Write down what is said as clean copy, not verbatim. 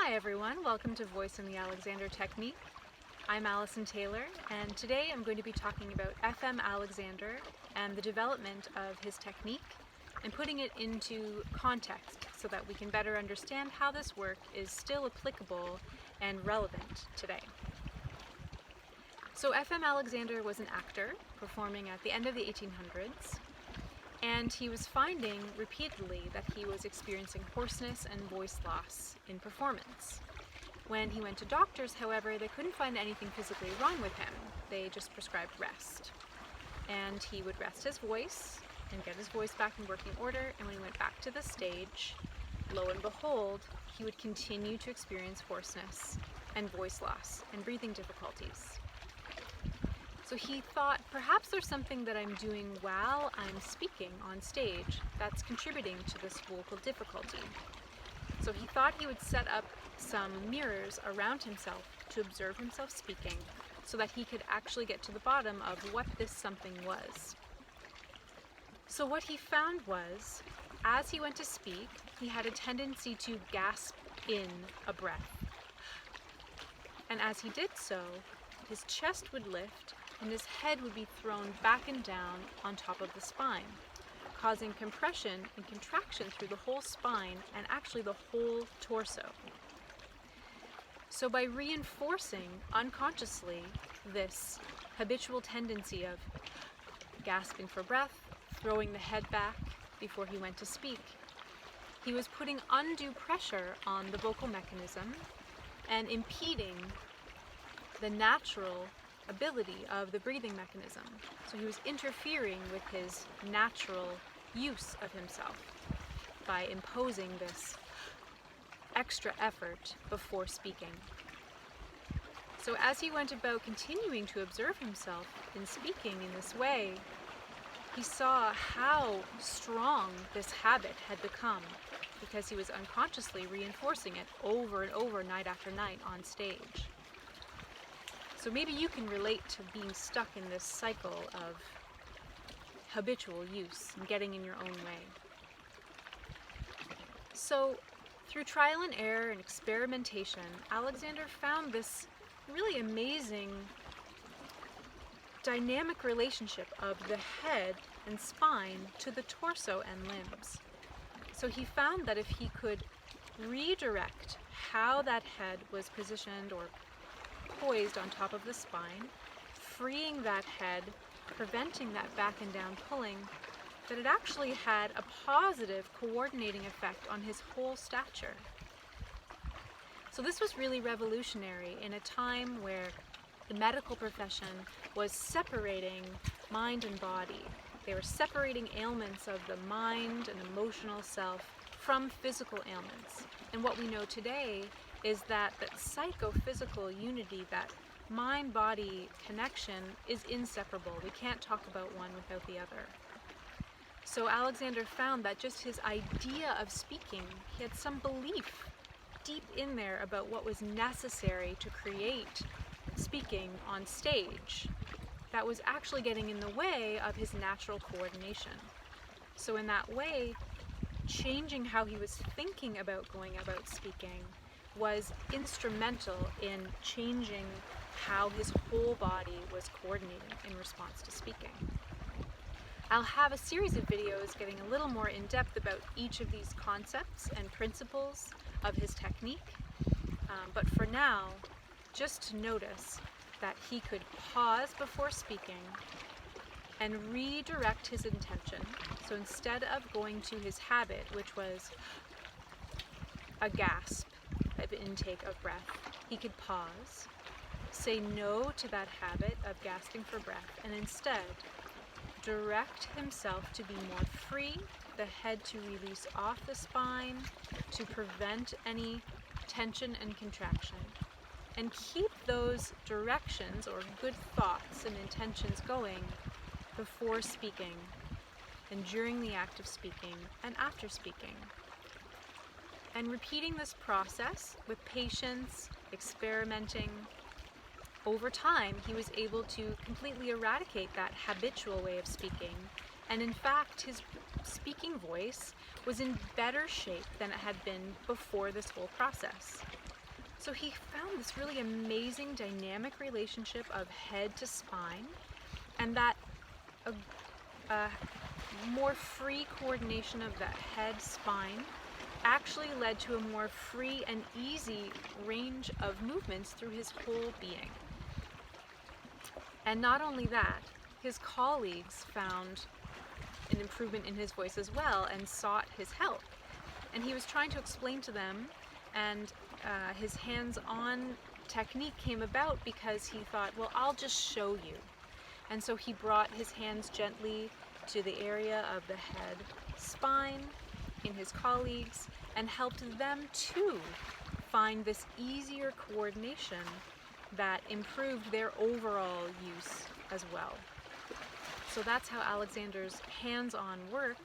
Hi everyone, welcome to Voice in the Alexander Technique. I'm Allison Taylor, and today I'm going to be talking about FM Alexander and the development of his technique and putting it into context so that we can better understand how this work is still applicable and relevant today. So FM Alexander was an actor performing at the end of the 1800s, and he was finding repeatedly that he was experiencing hoarseness and voice loss in performance. When he went to doctors, however, they couldn't find anything physically wrong with him. They just prescribed rest. And he would rest his voice and get his voice back in working order, and when he went back to the stage, lo and behold, he would continue to experience hoarseness and voice loss and breathing difficulties. So he thought, perhaps there's something that I'm doing while I'm speaking on stage that's contributing to this vocal difficulty. So he thought he would set up some mirrors around himself to observe himself speaking so that he could actually get to the bottom of what this something was. So what he found was, as he went to speak, he had a tendency to gasp in a breath. And as he did so, his chest would lift and his head would be thrown back and down on top of the spine, causing compression and contraction through the whole spine and actually the whole torso. So by reinforcing unconsciously this habitual tendency of gasping for breath, throwing the head back before he went to speak, he was putting undue pressure on the vocal mechanism and impeding the natural ability of the breathing mechanism. So he was interfering with his natural use of himself by imposing this extra effort before speaking. So as he went about continuing to observe himself in speaking in this way, he saw how strong this habit had become because he was unconsciously reinforcing it over and over, night after night on stage. So maybe you can relate to being stuck in this cycle of habitual use and getting in your own way. So through trial and error and experimentation, Alexander found this really amazing dynamic relationship of the head and spine to the torso and limbs. So he found that if he could redirect how that head was positioned or poised on top of the spine, freeing that head, preventing that back and down pulling, that it actually had a positive coordinating effect on his whole stature. So this was really revolutionary in a time where the medical profession was separating mind and body. They were separating ailments of the mind and emotional self from physical ailments. And what we know today is that psychophysical unity, that mind-body connection, is inseparable. We can't talk about one without the other. So Alexander found that just his idea of speaking, he had some belief deep in there about what was necessary to create speaking on stage that was actually getting in the way of his natural coordination. So in that way, changing how he was thinking about going about speaking was instrumental in changing how his whole body was coordinating in response to speaking. I'll have a series of videos getting a little more in depth about each of these concepts and principles of his technique, but for now, just to notice that he could pause before speaking and redirect his intention. So instead of going to his habit, which was a gasp, of intake of breath, he could pause, say no to that habit of gasping for breath, and instead direct himself to be more free, the head to release off the spine, to prevent any tension and contraction, and keep those directions or good thoughts and intentions going before speaking and during the act of speaking and after speaking. And repeating this process with patience, experimenting, over time he was able to completely eradicate that habitual way of speaking, and in fact his speaking voice was in better shape than it had been before this whole process. So he found this really amazing dynamic relationship of head to spine, and that a more free coordination of that head spine actually led to a more free and easy range of movements through his whole being. And not only that, his colleagues found an improvement in his voice as well and sought his help. And he was trying to explain to them, and his hands-on technique came about because he thought, well, I'll just show you. And so he brought his hands gently to the area of the head spine in his colleagues and helped them too find this easier coordination that improved their overall use as well. So that's how Alexander's hands-on work